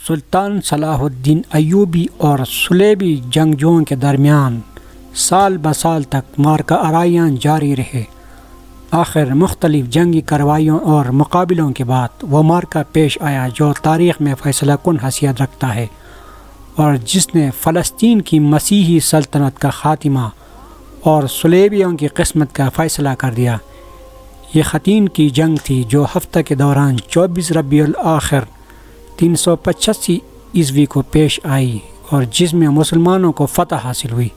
سلطان صلاح الدین ایوبی اور صلیبی جنگجوؤں کے درمیان سال بسال تک مارکہ آرائیاں جاری رہے۔ آخر مختلف جنگی کارروائیوں اور مقابلوں کے بعد وہ مارکہ پیش آیا جو تاریخ میں فیصلہ کن حیثیت رکھتا ہے اور جس نے فلسطین کی مسیحی سلطنت کا خاتمہ اور صلیبیوں کی قسمت کا فیصلہ کر دیا۔ یہ حطین کی جنگ تھی جو ہفتہ کے دوران 24 ربیع الاخر 385 عیسوی کو پیش آئی اور جس میں مسلمانوں کو فتح حاصل ہوئی۔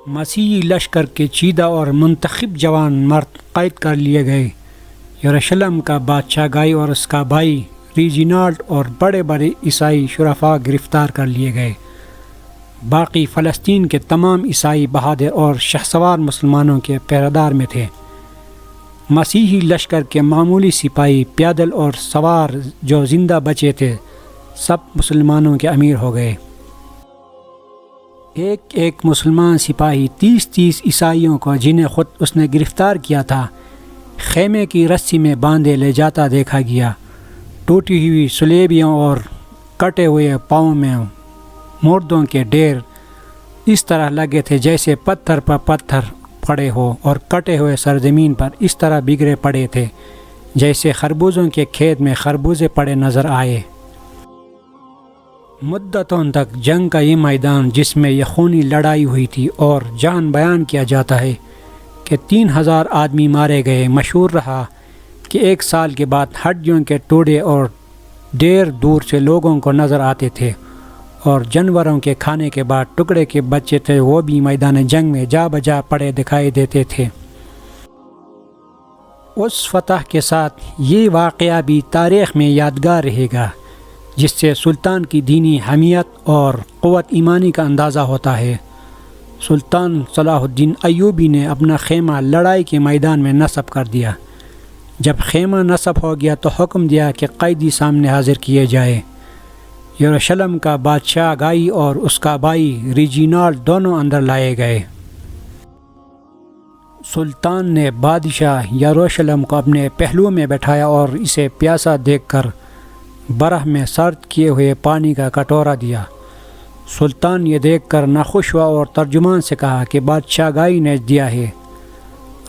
مسیحی لشکر کے چیدہ اور منتخب جوان مرد قید کر لیے گئے۔ یروشلم کا بادشاہ گائی اور اس کا بھائی ریجینالڈ اور بڑے بڑے عیسائی شرفاء گرفتار کر لیے گئے۔ باقی فلسطین کے تمام عیسائی بہادر اور شہسوار مسلمانوں کے پہرےدار میں تھے۔ مسیحی لشکر کے معمولی سپاہی، پیادل اور سوار جو زندہ بچے تھے سب مسلمانوں کے امیر ہو گئے۔ ایک مسلمان سپاہی 30 عیسائیوں کو جنہیں خود اس نے گرفتار کیا تھا خیمے کی رسی میں باندھے لے جاتا دیکھا گیا۔ ٹوٹی ہوئی صلیبیوں اور کٹے ہوئے پاؤں میں مردوں کے ڈھیر اس طرح لگے تھے جیسے پتھر پر پتھر پڑے ہو، اور کٹے ہوئے سرزمین پر اس طرح بگڑے پڑے تھے جیسے خربوزوں کے کھیت میں خربوزے پڑے نظر آئے۔ مدتوں تک جنگ کا یہ میدان جس میں یہ خونی لڑائی ہوئی تھی اور جہاں بیان کیا جاتا ہے کہ 3000 آدمی مارے گئے، مشہور رہا کہ 1 سال کے بعد ہڈیوں کے ٹوڑے اور ڈھیر دور سے لوگوں کو نظر آتے تھے، اور جانوروں کے کھانے کے بعد ٹکڑے کے بچے تھے وہ بھی میدان جنگ میں جا بجا پڑے دکھائی دیتے تھے۔ اس فتح کے ساتھ یہ واقعہ بھی تاریخ میں یادگار رہے گا جس سے سلطان کی دینی حمیت اور قوت ایمانی کا اندازہ ہوتا ہے۔ سلطان صلاح الدین ایوبی نے اپنا خیمہ لڑائی کے میدان میں نصب کر دیا۔ جب خیمہ نصب ہو گیا تو حکم دیا کہ قیدی سامنے حاضر کیے جائے۔ یروشلم کا بادشاہ گائی اور اس کا بھائی ریجینالڈ دونوں اندر لائے گئے۔ سلطان نے بادشاہ یروشلم کو اپنے پہلو میں بٹھایا اور اسے پیاسا دیکھ کر برہ میں سرد کیے ہوئے پانی کا کٹورا دیا۔ سلطان یہ دیکھ کر ناخوش ہوا اور ترجمان سے کہا کہ بادشاہ گائی نے دیا ہے۔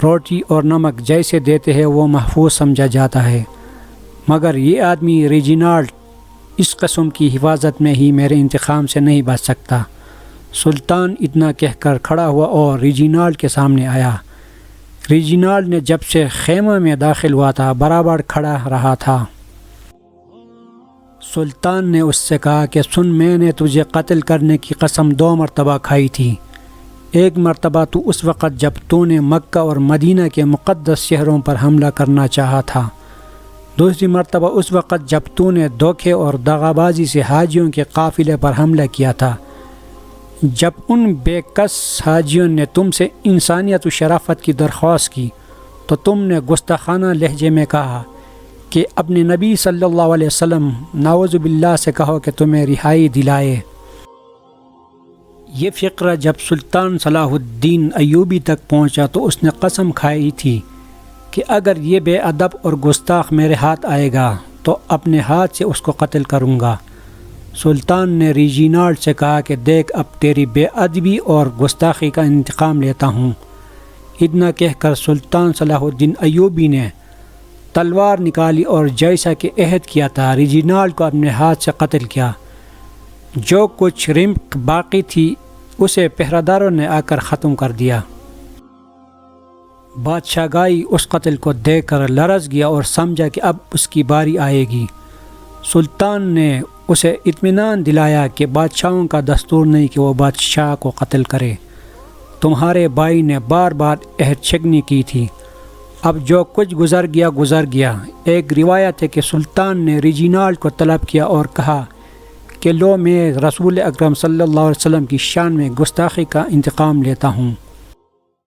روٹی اور نمک جیسے دیتے ہیں وہ محفوظ سمجھا جاتا ہے، مگر یہ آدمی ریجینالڈ اس قسم کی حفاظت میں ہی میرے انتقام سے نہیں بچ سکتا۔ سلطان اتنا کہہ کر کھڑا ہوا اور ریجینالڈ کے سامنے آیا۔ ریجینالڈ نے جب سے خیمہ میں داخل ہوا تھا برابر کھڑا رہا تھا۔ سلطان نے اس سے کہا کہ سن، میں نے تجھے قتل کرنے کی قسم 2 مرتبہ کھائی تھی۔ ایک مرتبہ تو اس وقت جب تو نے مکہ اور مدینہ کے مقدس شہروں پر حملہ کرنا چاہا تھا، دوسری مرتبہ اس وقت جب تو نے دھوکے اور دغابازی سے حاجیوں کے قافلے پر حملہ کیا تھا، جب ان بے کس حاجیوں نے تم سے انسانیت و شرافت کی درخواست کی تو تم نے گستاخانہ لہجے میں کہا کہ اپنے نبی صلی اللہ علیہ وسلم نعوذ باللہ سے کہو کہ تمہیں رہائی دلائے۔ یہ فقرہ جب سلطان صلاح الدین ایوبی تک پہنچا تو اس نے قسم کھائی تھی کہ اگر یہ بے ادب اور گستاخ میرے ہاتھ آئے گا تو اپنے ہاتھ سے اس کو قتل کروں گا۔ سلطان نے ریجینالڈ سے کہا کہ دیکھ، اب تیری بے ادبی اور گستاخی کا انتقام لیتا ہوں۔ اتنا کہہ کر سلطان صلاح الدین ایوبی نے تلوار نکالی اور جیسا کہ عہد کیا تھا ریجینالڈ کو اپنے ہاتھ سے قتل کیا۔ جو کچھ رمق باقی تھی اسے پہراداروں نے آ کر ختم کر دیا۔ بادشاہ گائی اس قتل کو دیکھ کر لرز گیا اور سمجھا کہ اب اس کی باری آئے گی۔ سلطان نے اسے اطمینان دلایا کہ بادشاہوں کا دستور نہیں کہ وہ بادشاہ کو قتل کرے۔ تمہارے بھائی نے بار بار عہد شکنی کی تھی، اب جو کچھ گزر گیا۔ ایک روایت ہے کہ سلطان نے ریجینالڈ کو طلب کیا اور کہا کہ لو، میں رسول اکرم صلی اللہ علیہ وسلم کی شان میں گستاخی کا انتقام لیتا ہوں۔